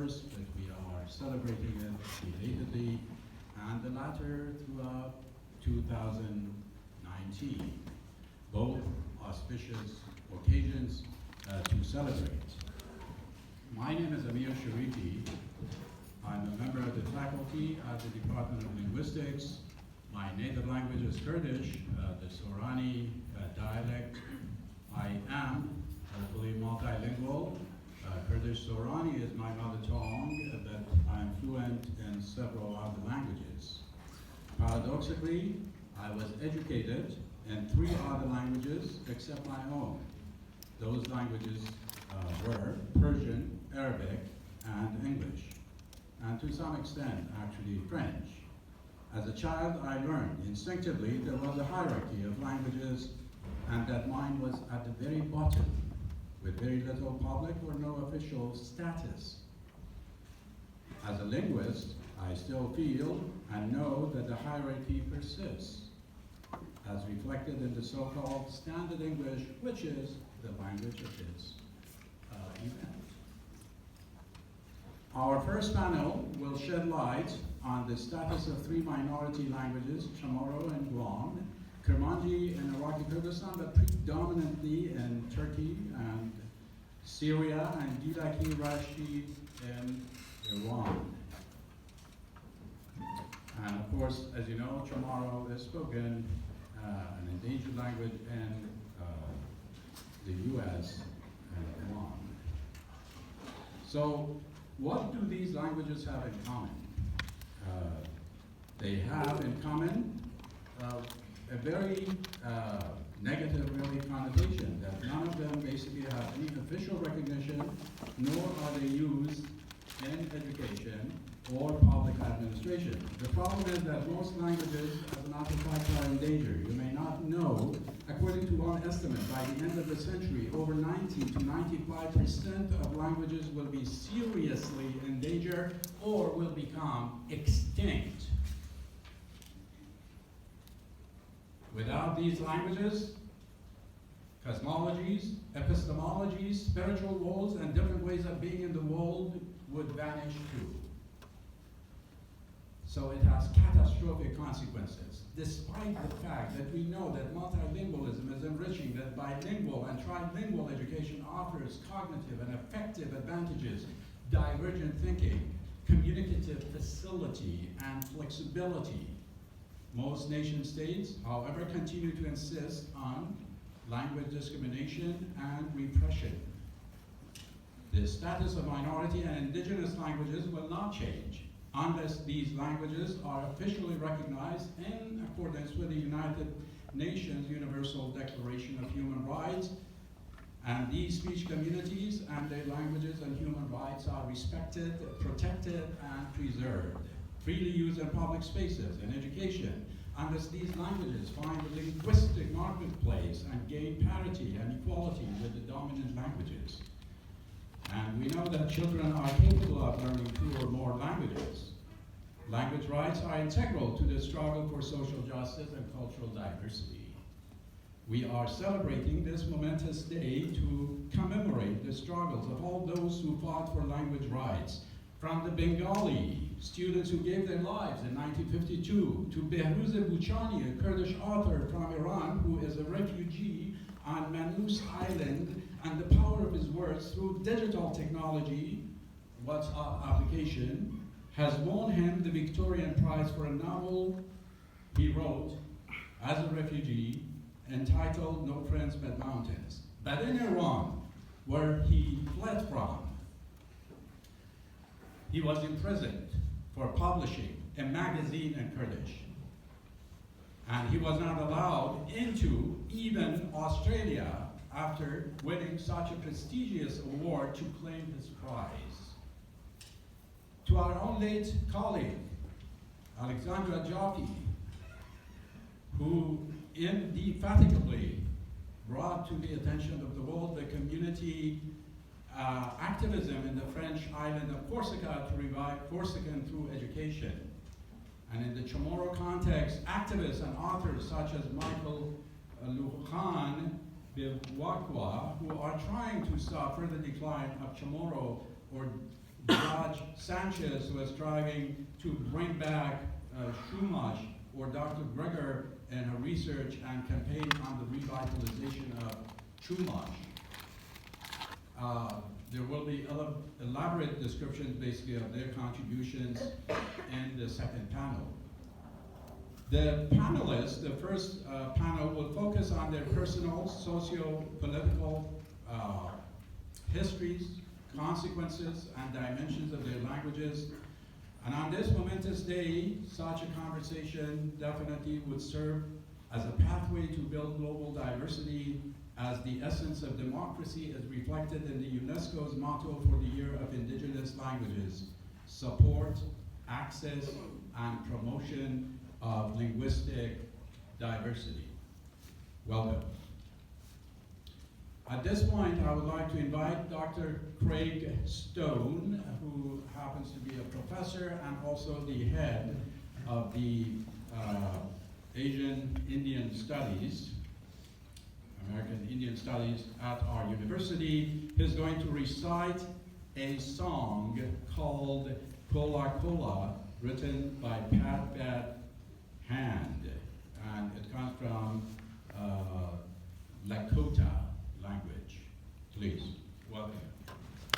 first, but we are celebrating it belatedly, and the latter throughout 2019. Both auspicious occasions to celebrate. My name is Amir Sharifi. I'm a member of the faculty at the Department of Linguistics. My native language is Kurdish, the Sorani dialect. I am hopefully multilingual. Kurdish Sorani is my mother tongue, but I'm fluent in several other languages. Paradoxically, I was educated in 3 other languages except my own. Those languages were Persian, Arabic, and English, and to some extent, actually, French. As a child, I learned instinctively there was a hierarchy of languages, and that mine was at the very bottom, with very little public or no official status. As a linguist, I still feel and know that the hierarchy persists, as reflected in the so-called Standard English, which is the language of this event. Our first panel will shed light on the status of 3 minority languages, Chamorro and Guam, Kermanji in Iraqi Kurdistan, but predominantly in Turkey and Syria, and Gilaki Rashid in Iran. And of course, as you know, Chamorro is spoken, an endangered language in the US and Guam. So, what do these languages have in common? They have in common a very negative, really, connotation, that none of them basically have any official recognition, nor are they used in education or public administration. The problem is that most languages, as a matter of fact, are in danger. You may not know, according to one estimate, by the end of the century, over 90 to 95% of languages will be seriously in danger or will become extinct. Without these languages, cosmologies, epistemologies, spiritual roles, and different ways of being in the world would vanish too. So it has catastrophic consequences, despite the fact that we know that multilingualism is enriching, that bilingual and trilingual education offers cognitive and affective advantages, divergent thinking, communicative facility, and flexibility. Most nation states, however, continue to insist on language discrimination and repression. The status of minority and indigenous languages will not change unless these languages are officially recognized in accordance with the United Nations Universal Declaration of Human Rights, and these speech communities and their languages and human rights are respected, protected, and preserved. Freely used in public spaces and education, unless these languages find a linguistic marketplace and gain parity and equality with the dominant languages. And we know that children are capable of learning 2 or more languages. Language rights are integral to the struggle for social justice and cultural diversity. We are celebrating this momentous day to commemorate the struggles of all those who fought for language rights, from the Bengali students who gave their lives in 1952, to Behruz Buchani, a Kurdish author from Iran who is a refugee on Manus Island, and the power of his words through digital technology, WhatsApp application, has won him the Victorian Prize for a novel he wrote as a refugee entitled No Friends But Mountains. But in Iran, where he fled from, he was imprisoned for publishing a magazine in Kurdish. And he was not allowed into even Australia after winning such a prestigious award to claim his prize. To our own late colleague, Alexandra Jaffe, who indefatigably brought to the attention of the world the community activism in the French island of Corsica to revive Corsican through education. And in the Chamorro context, activists and authors such as Michael Lujan Biwakwa, who are trying to stop further decline of Chamorro or dry Raj Sanchez was striving to bring back Chumash, or Dr. Greger in her research and campaign on the revitalization of Chumash. There will be elaborate descriptions basically of their contributions in the second panel. The panelists, the first panel, will focus on their personal, socio-political histories, consequences, and dimensions of their languages. And on this momentous day, such a conversation definitely would serve as a pathway to build global diversity, as the essence of democracy is reflected in the UNESCO's motto for the Year of Indigenous Languages: support, access, and promotion of linguistic diversity. Welcome. At this point, I would like to invite Dr. Craig Stone, who happens to be a professor and also the head of the Asian Indian Studies, American Indian Studies at our university. He's going to recite a song called Kola Kola, written by Pat Bad Hand.